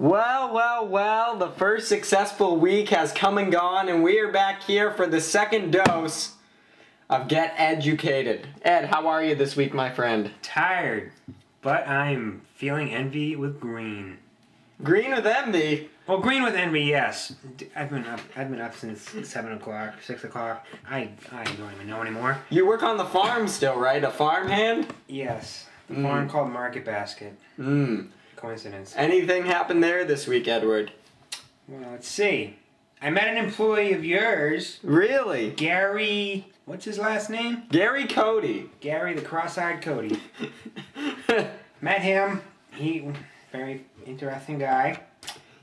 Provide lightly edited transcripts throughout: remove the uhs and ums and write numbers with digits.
Well, the first successful week has come and gone, and we are back here for the second dose of Get Educated. Ed, how are you this week, my friend? Tired, but I'm feeling envy with green. Green with envy? Well, green with envy, yes. I've been up since 7 o'clock, 6 o'clock. I don't even know anymore. You work on the farm still, right? A farmhand? Yes. The farm called Market Basket. Coincidence. Anything happened there this week, Edward? Well, let's see. I met an employee of yours. Really? Gary, what's his last name? Gary Cody. Gary the cross-eyed Cody. Met him. He, very interesting guy.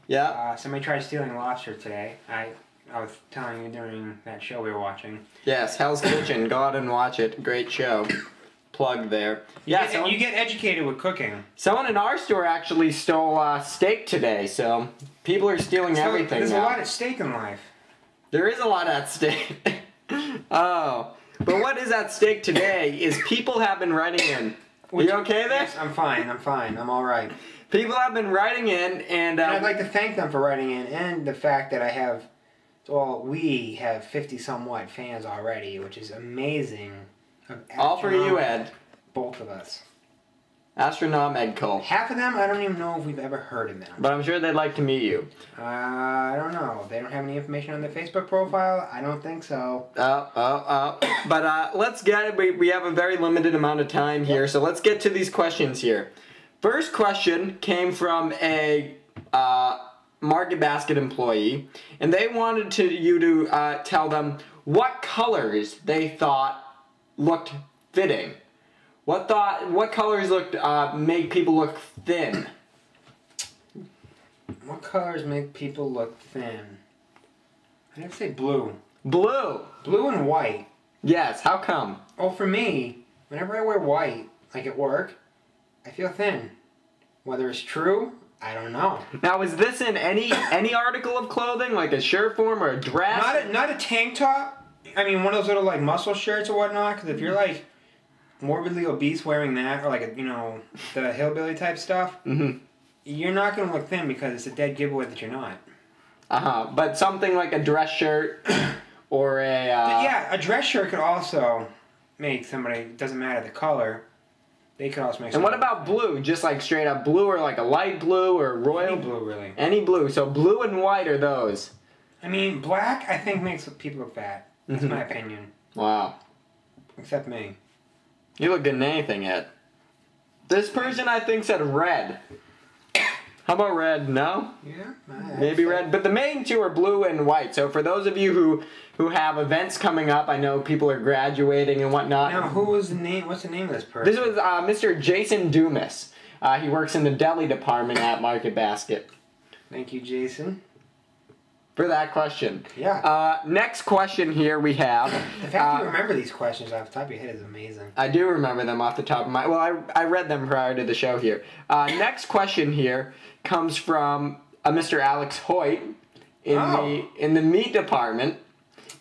Yeah. Somebody tried stealing lobster today. I was telling you during that show we were watching. Yes, Hell's Kitchen. Go out and watch it. Great show. Plug there. Yeah, you get educated with cooking. Someone in our store actually stole steak today, so people are stealing everything There's now. a lot at stake in life. There is a lot at stake. Oh. But what is at stake today is people have been writing in. Are you okay there? Yes, I'm fine. I'm all right. People have been writing in, and I'd like to thank them for writing in, and the fact that we have 50-somewhat fans already, which is amazing. All for you, Ed. Both of us. Astronom Ed Cole. Half of them, I don't even know if we've ever heard of them. But I'm sure they'd like to meet you. I don't know. They don't have any information on their Facebook profile? I don't think so. But let's get it. We have a very limited amount of time here, so let's get to these questions here. First question came from a Market Basket employee, and they wanted you to tell them what colors they thought looked fitting. What colors make people look thin? What colors make people look thin? I'd say blue. Blue. Blue and white. Yes. How come? Oh, for me, whenever I wear white, like at work, I feel thin. Whether it's true, I don't know. Now, is this in any article of clothing, like a shirt form or a dress? Not a tank top. I mean, one of those little like muscle shirts or whatnot. Because if you're like morbidly obese wearing that, or like the hillbilly type stuff, you're not gonna look thin because it's a dead giveaway that you're not. But something like a dress shirt or a yeah, a dress shirt could also make somebody. Doesn't matter the color. They could also make. And what about blue? Just like straight up blue, or like a light blue, or royal blue, really. Any blue. So blue and white are those. I mean, black I think makes people look fat. That's my opinion. Wow. Except me. You look good in anything, Ed. This person, I think, said red. How about red? No? Yeah. Maybe red. But the main two are blue and white. So for those of you who have events coming up, I know people are graduating and whatnot. Now, who was the name? What's the name of this person? This was Mr. Jason Dumas. He works in the deli department at Market Basket. Thank you, Jason. For that question. Yeah. Next question here we have. The fact you remember these questions off the top of your head is amazing. I do remember them off the top of my... Well, I read them prior to the show here. Next question here comes from Mr. Alex Hoyt in the meat department.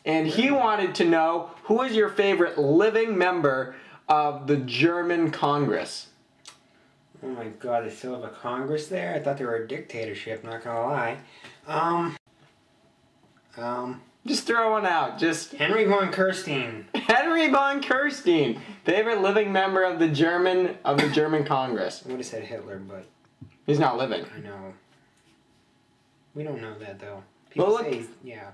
And he wanted to know, who is your favorite living member of the German Congress? Oh my god, they still have a Congress there? I thought they were a dictatorship, not gonna lie. Just throw one out. Just Henry von Kirstein. Henry von Kirstein, favorite living member of the German Congress. I would have said Hitler, but he's not living. I know. We don't know that though. People say, yeah.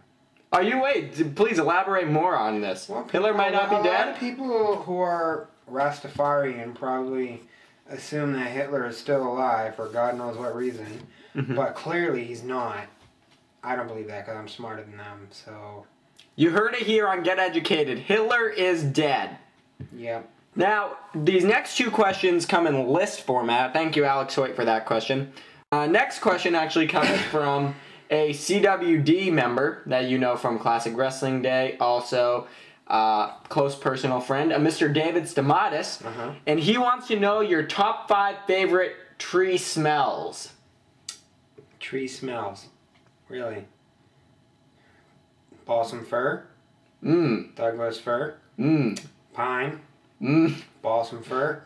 Wait, please elaborate more on this. Well, Hitler might not be dead? A lot of people who are Rastafarian probably assume that Hitler is still alive for God knows what reason, but clearly he's not. I don't believe that because I'm smarter than them, so... You heard it here on Get Educated. Hitler is dead. Yep. Now, these next two questions come in list format. Thank you, Alex Hoyt, for that question. Next question actually comes from a CWD member that you know from Classic Wrestling Day. Also, close personal friend, Mr. David Stamatis. And he wants to know your top 5 favorite tree smells. Tree smells. Really? Balsam fir? Douglas fir? Pine? Balsam fir?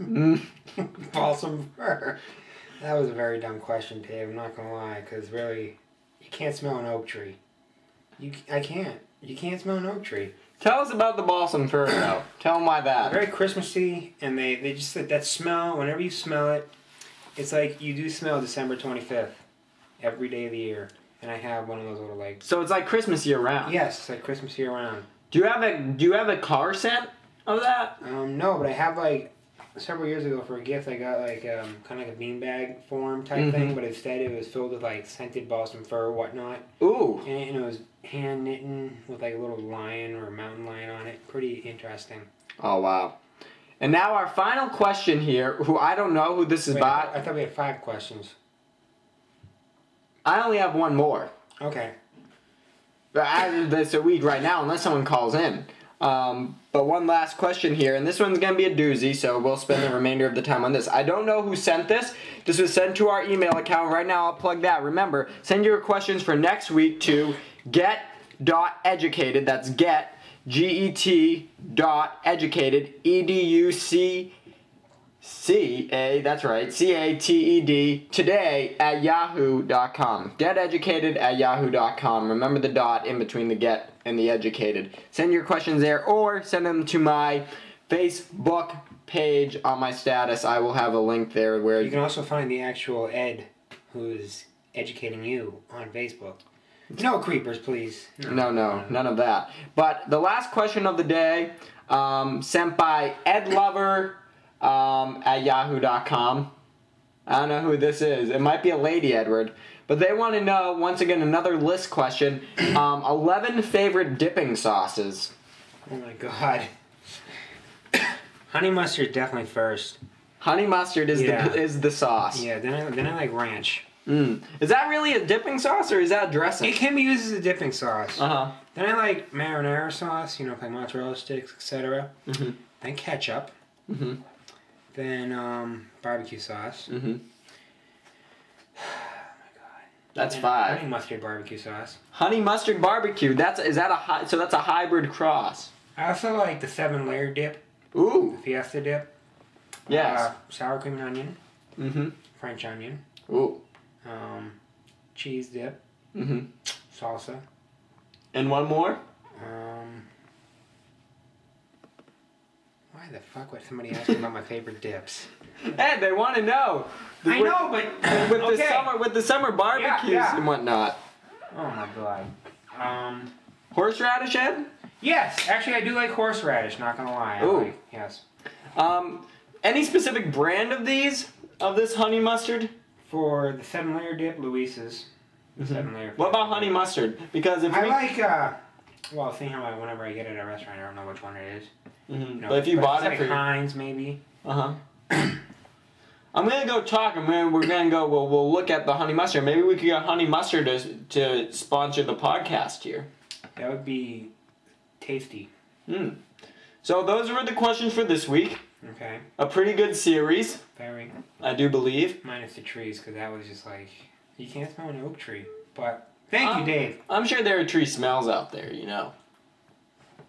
Balsam fir. That was a very dumb question, Dave. I'm not gonna lie, because really, you can't smell an oak tree. I can't. You can't smell an oak tree. Tell us about the balsam fir, though. Tell them why They're that. very Christmassy, and they just that smell. Whenever you smell it, it's like you do smell December 25th every day of the year. And I have one of those little like. So it's like Christmas year round. Yes, it's like Christmas year round. Do you have a car scent of that? No, but I have like several years ago for a gift. I got like kind of like a beanbag form type thing, but instead it was filled with like scented balsam fir or whatnot. Ooh. And it was hand knitting with like a little lion or a mountain lion on it. Pretty interesting. Oh wow. And now our final question here, who I don't know who this is Wait, by. I thought we had 5 questions. I only have one more. Okay. But as this a week right now, unless someone calls in. But one last question here, and this one's going to be a doozy, so we'll spend the remainder of the time on this. I don't know who sent this. This was sent to our email account. Right now, I'll plug that. Remember, send your questions for next week to get.educated. That's get, G-E-T, educated, E-D-U-C-C-A, that's right, C-A-T-E-D, today at yahoo.com. Geteducated@yahoo.com. Remember the dot in between the get and the educated. Send your questions there or send them to my Facebook page on my status. I will have a link there where You can also find the actual Ed who's educating you on Facebook. No creepers, please. No, none of that. But the last question of the day, sent by edlover at yahoo.com. I don't know who this is. It might be a lady, Edward. But they want to know, once again, another list question. 11 favorite dipping sauces. Oh my god. Honey mustard definitely first. Honey mustard is Yeah. is the sauce. Yeah, then I like ranch. Is that really a dipping sauce or is that a dressing? It can be used as a dipping sauce. Uh-huh. Then I like marinara sauce, you know, like mozzarella sticks, etc. Then ketchup. Then barbecue sauce. That's And 5. honey mustard barbecue sauce. Honey mustard barbecue. That's a hybrid cross. I also like the 7-layer dip, Ooh. the Fiesta dip. Yes. Sour cream and onion. French onion. Ooh. Cheese dip. Salsa. And one more? Why the fuck would somebody ask me about my favorite dips? Hey, they want to know. I know, but With the summer barbecues Yeah. and whatnot. Oh my god. Horseradish, Ed? Yes, actually I do like horseradish, not gonna lie. Ooh. Yes. Any specific brand of these? Of this honey mustard? For the 7-layer dip, Luis's. 7-layer. What about honey mustard? Because if I we... like, well, seeing how whenever I get it at a restaurant, I don't know which one it is. You know, But if you bought it's it like for... Heinz, maybe. Uh-huh. I'm gonna go talk, and we're gonna go. We'll look at the honey mustard. Maybe we could get honey mustard to sponsor the podcast here. That would be tasty. So those were the questions for this week. Okay. A pretty good series, Very. I do believe. Minus the trees, because that was just like, you can't smell an oak tree. But thank you, Dave. I'm sure there are tree smells out there, you know,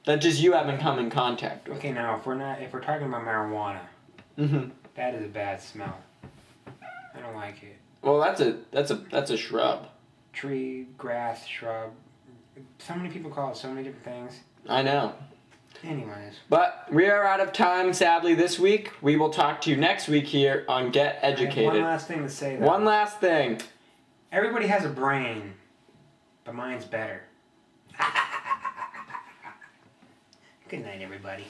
that just you haven't come in contact with. Okay, now if we're talking about marijuana, that is a bad smell. I don't like it. Well, that's a shrub. Tree, grass, shrub. So many people call it so many different things. I know. Anyways. But we are out of time, sadly, this week. We will talk to you next week here on Get Educated. One last thing to say, though. One last thing. Everybody has a brain, but mine's better. Good night, everybody.